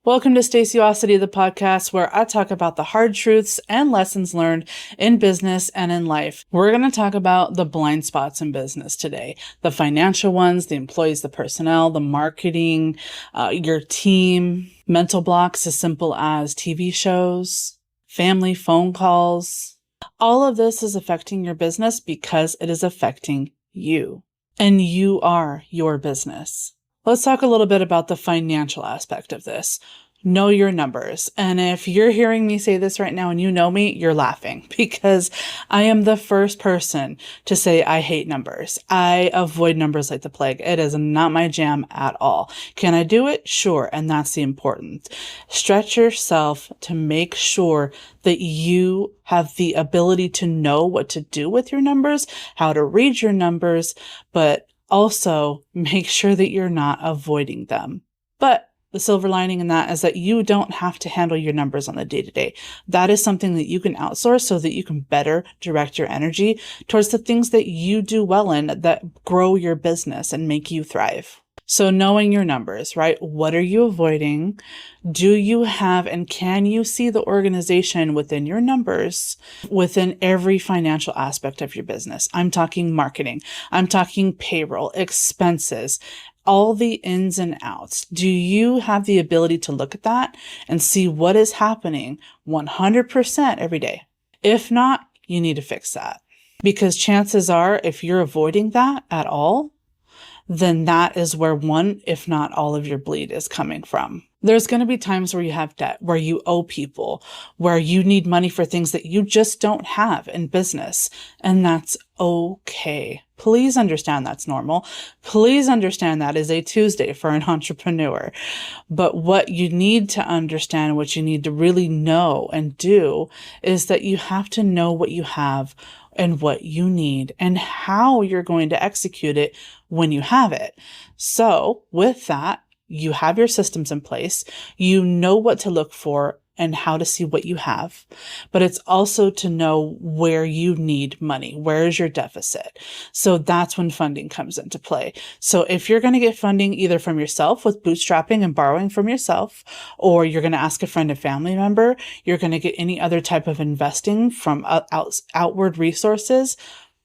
Welcome to Staceyosity, the podcast where I talk about the hard truths and lessons learned in business and in life. We're going to talk about the blind spots in business today, the financial ones, the employees, the personnel, the marketing, your team, mental blocks as simple as TV shows, family phone calls. All of this is affecting your business because it is affecting you, and you are your business. Let's talk a little bit about the financial aspect of this. Know your numbers. And if you're hearing me say this right now and you know me, you're laughing because I am the first person to say I hate numbers. I avoid numbers like the plague. It is not my jam at all. Can I do it? Sure. And that's the importance. Stretch yourself to make sure that you have the ability to know what to do with your numbers, how to read your numbers, but also make sure that you're not avoiding them. But the silver lining in that is that you don't have to handle your numbers on the day-to-day. That is something that you can outsource so that you can better direct your energy towards the things that you do well in that grow your business and make you thrive. So knowing your numbers, right? What are you avoiding? Do you have and can you see the organization within your numbers within every financial aspect of your business? I'm talking marketing. I'm talking payroll, expenses, all the ins and outs. Do you have the ability to look at that and see what is happening 100% every day? If not, you need to fix that, because chances are if you're avoiding that at all, then that is where one, if not all of your bleed is coming from. There's going to be times where you have debt, where you owe people, where you need money for things that you just don't have in business. And that's okay. Please understand that's normal. Please understand that is a Tuesday for an entrepreneur. But what you need to understand, what you need to really know and do is that you have to know what you have and what you need and how you're going to execute it when you have it. So with that, you have your systems in place. You know what to look for and how to see what you have, but it's also to know where you need money. Where is your deficit? So that's when funding comes into play. So if you're going to get funding either from yourself with bootstrapping and borrowing from yourself, or you're going to ask a friend or family member, you're going to get any other type of investing from outward resources,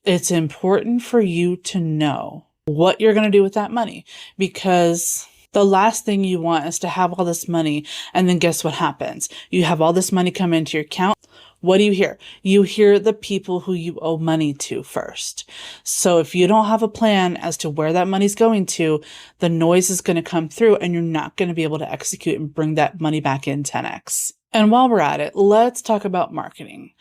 it's important for you to know what you're going to do with that money, because the last thing you want is to have all this money and then guess what happens? You have all this money come into your account. What do you hear? You hear the people who you owe money to first. So if you don't have a plan as to where that money's going to, the noise is going to come through and you're not going to be able to execute and bring that money back in 10x. And while we're at it, let's talk about marketing.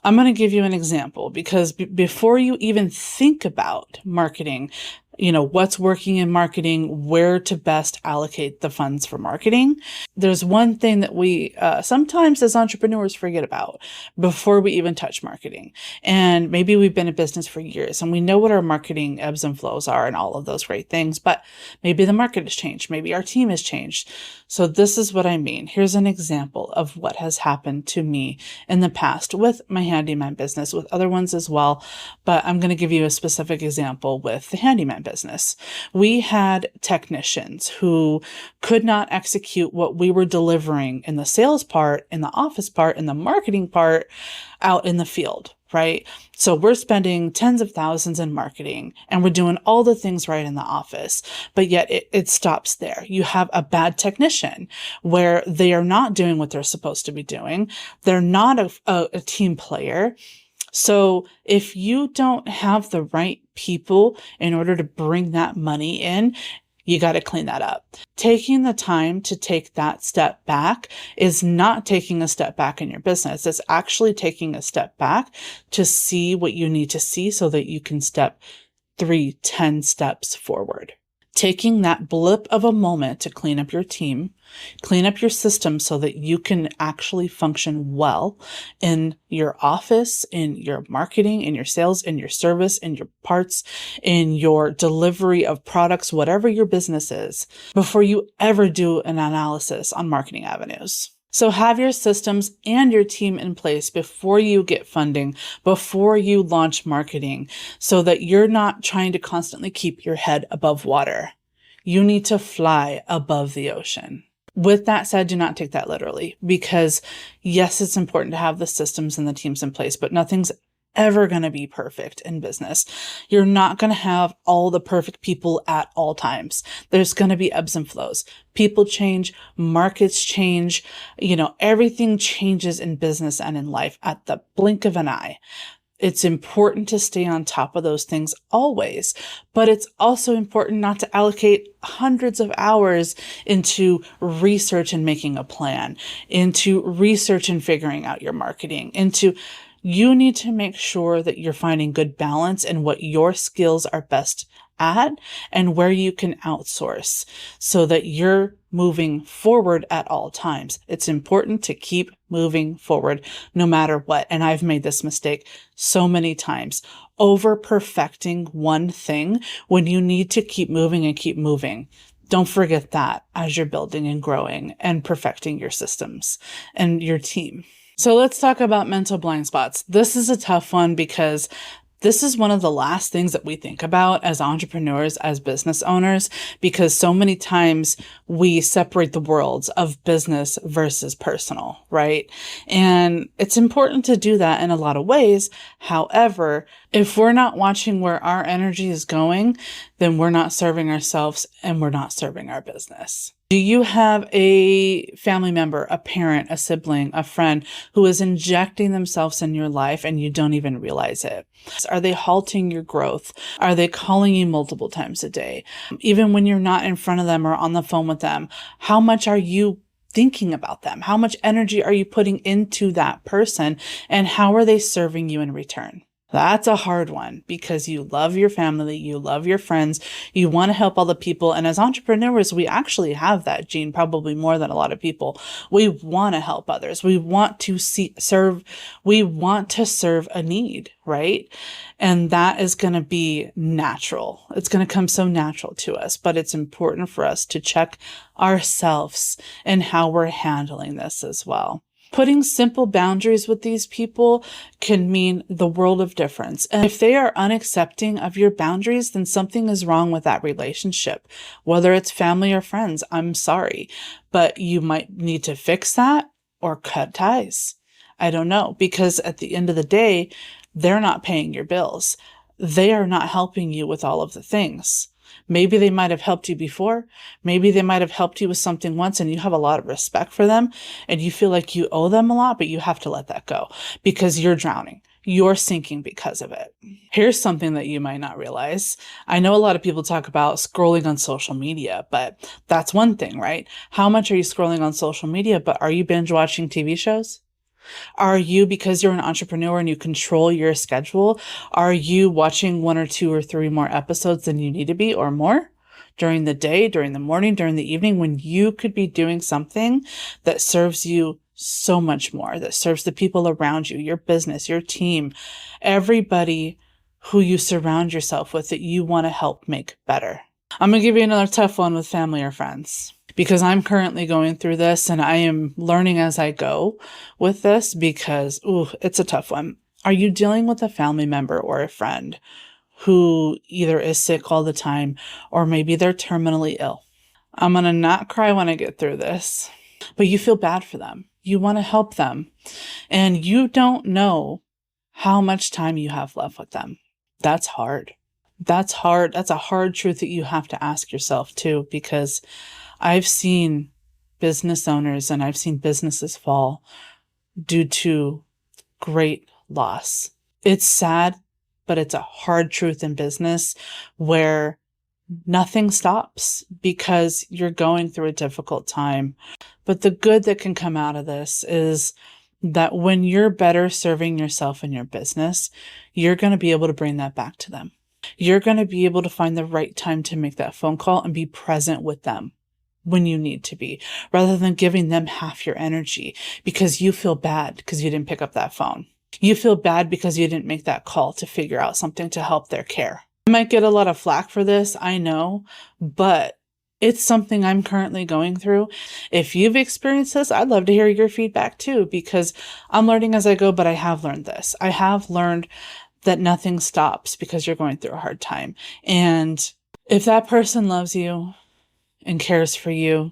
I'm going to give you an example because before you even think about marketing, what's working in marketing, where to best allocate the funds for marketing. There's one thing that we sometimes as entrepreneurs forget about before we even touch marketing. And maybe we've been in business for years and we know what our marketing ebbs and flows are and all of those great things, but maybe the market has changed. Maybe our team has changed. So this is what I mean. Here's an example of what has happened to me in the past with my handyman business, with other ones as well. But I'm going to give you a specific example with the handyman business. We had technicians who could not execute what we were delivering in the sales part, in the office part, in the marketing part out in the field, right? So we're spending tens of thousands in marketing and we're doing all the things right in the office, but yet it stops there. You have a bad technician where they are not doing what they're supposed to be doing. They're not a team player. So if you don't have the right people in order to bring that money in, you got to clean that up. Taking the time to take that step back is not taking a step back in your business. It's actually taking a step back to see what you need to see so that you can step 10 steps forward. Taking that blip of a moment to clean up your team, clean up your system so that you can actually function well in your office, in your marketing, in your sales, in your service, in your parts, in your delivery of products, whatever your business is, before you ever do an analysis on marketing avenues. So have your systems and your team in place before you get funding, before you launch marketing, so that you're not trying to constantly keep your head above water. You need to fly above the ocean. With that said, do not take that literally, because yes, it's important to have the systems and the teams in place, but nothing's ever going to be perfect in business. You're not going to have all the perfect people at all times. There's going to be ebbs and flows. People change, markets change, everything changes in business and in life at the blink of an eye. It's important to stay on top of those things always, but it's also important not to allocate hundreds of hours into research and making a plan, into research and figuring out your marketing, you need to make sure that you're finding good balance in what your skills are best at and where you can outsource so that you're moving forward at all times. It's important to keep moving forward no matter what. And I've made this mistake so many times, over perfecting one thing when you need to keep moving and keep moving. Don't forget that as you're building and growing and perfecting your systems and your team. So let's talk about mental blind spots. This is a tough one because this is one of the last things that we think about as entrepreneurs, as business owners, because so many times we separate the worlds of business versus personal, right? And it's important to do that in a lot of ways. However, if we're not watching where our energy is going, then we're not serving ourselves and we're not serving our business. Do you have a family member, a parent, a sibling, a friend who is injecting themselves in your life and you don't even realize it? Are they halting your growth? Are they calling you multiple times a day? Even when you're not in front of them or on the phone with them, how much are you thinking about them? How much energy are you putting into that person? And how are they serving you in return? That's a hard one because you love your family, you love your friends, you want to help all the people. And as entrepreneurs, we actually have that gene, probably more than a lot of people. We want to help others. We want to serve a need, right? And that is going to be natural. It's going to come so natural to us, but it's important for us to check ourselves and how we're handling this as well. Putting simple boundaries with these people can mean the world of difference. And if they are unaccepting of your boundaries, then something is wrong with that relationship. Whether it's family or friends, I'm sorry, but you might need to fix that or cut ties. I don't know, because at the end of the day, they're not paying your bills. They are not helping you with all of the things. Maybe they might have helped you before. Maybe they might have helped you with something once and you have a lot of respect for them and you feel like you owe them a lot, but you have to let that go because you're drowning. You're sinking because of it. Here's something that you might not realize. I know a lot of people talk about scrolling on social media, but that's one thing, right? How much are you scrolling on social media, but are you binge watching TV shows? Are you, because you're an entrepreneur and you control your schedule, are you watching 1 or 2 or 3 more episodes than you need to be or more during the day, during the morning, during the evening, when you could be doing something that serves you so much more, that serves the people around you, your business, your team, everybody who you surround yourself with that you want to help make better? I'm going to give you another tough one with family or friends, because I'm currently going through this and I am learning as I go with this because, it's a tough one. Are you dealing with a family member or a friend who either is sick all the time or maybe they're terminally ill? I'm going to not cry when I get through this, but you feel bad for them. You want to help them and you don't know how much time you have left with them. That's hard. That's hard. That's a hard truth that you have to ask yourself too, because I've seen business owners and I've seen businesses fall due to great loss. It's sad, but it's a hard truth in business where nothing stops because you're going through a difficult time. But the good that can come out of this is that when you're better serving yourself and your business, you're going to be able to bring that back to them. You're going to be able to find the right time to make that phone call and be present with them when you need to be, rather than giving them half your energy because you feel bad because you didn't pick up that phone. You feel bad because you didn't make that call to figure out something to help their care. I might get a lot of flack for this, I know, but it's something I'm currently going through. If you've experienced this, I'd love to hear your feedback too, because I'm learning as I go, but I have learned this. I have learned that nothing stops because you're going through a hard time. And if that person loves you and cares for you,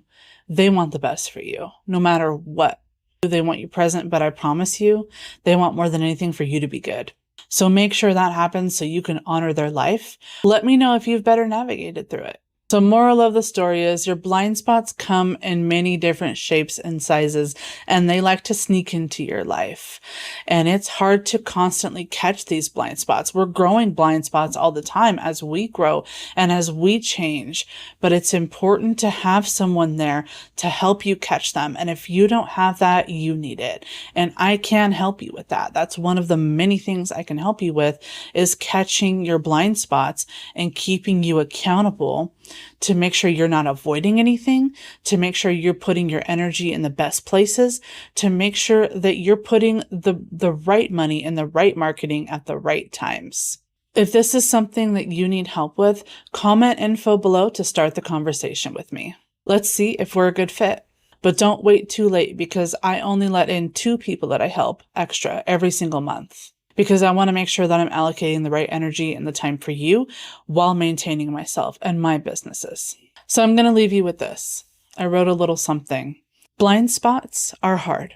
They want the best for you, no matter what. They want you present, but I promise you, they want more than anything for you to be good. So make sure that happens so you can honor their life. Let me know if you've better navigated through it. So moral of the story is your blind spots come in many different shapes and sizes, and they like to sneak into your life. And it's hard to constantly catch these blind spots. We're growing blind spots all the time as we grow and as we change, but it's important to have someone there to help you catch them. And if you don't have that, you need it. And I can help you with that. That's one of the many things I can help you with, is catching your blind spots and keeping you accountable to make sure you're not avoiding anything, to make sure you're putting your energy in the best places, to make sure that you're putting the right money in the right marketing at the right times. If this is something that you need help with, comment info below to start the conversation with me. Let's see if we're a good fit. But don't wait too late, because I only let in 2 people that I help extra every single month, because I want to make sure that I'm allocating the right energy and the time for you while maintaining myself and my businesses. So I'm going to leave you with this. I wrote a little something. Blind spots are hard.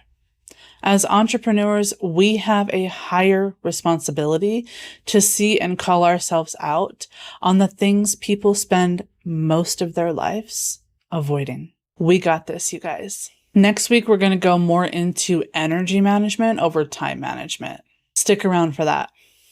As entrepreneurs, we have a higher responsibility to see and call ourselves out on the things people spend most of their lives avoiding. We got this, you guys. Next week, we're going to go more into energy management over time management. Stick around for that.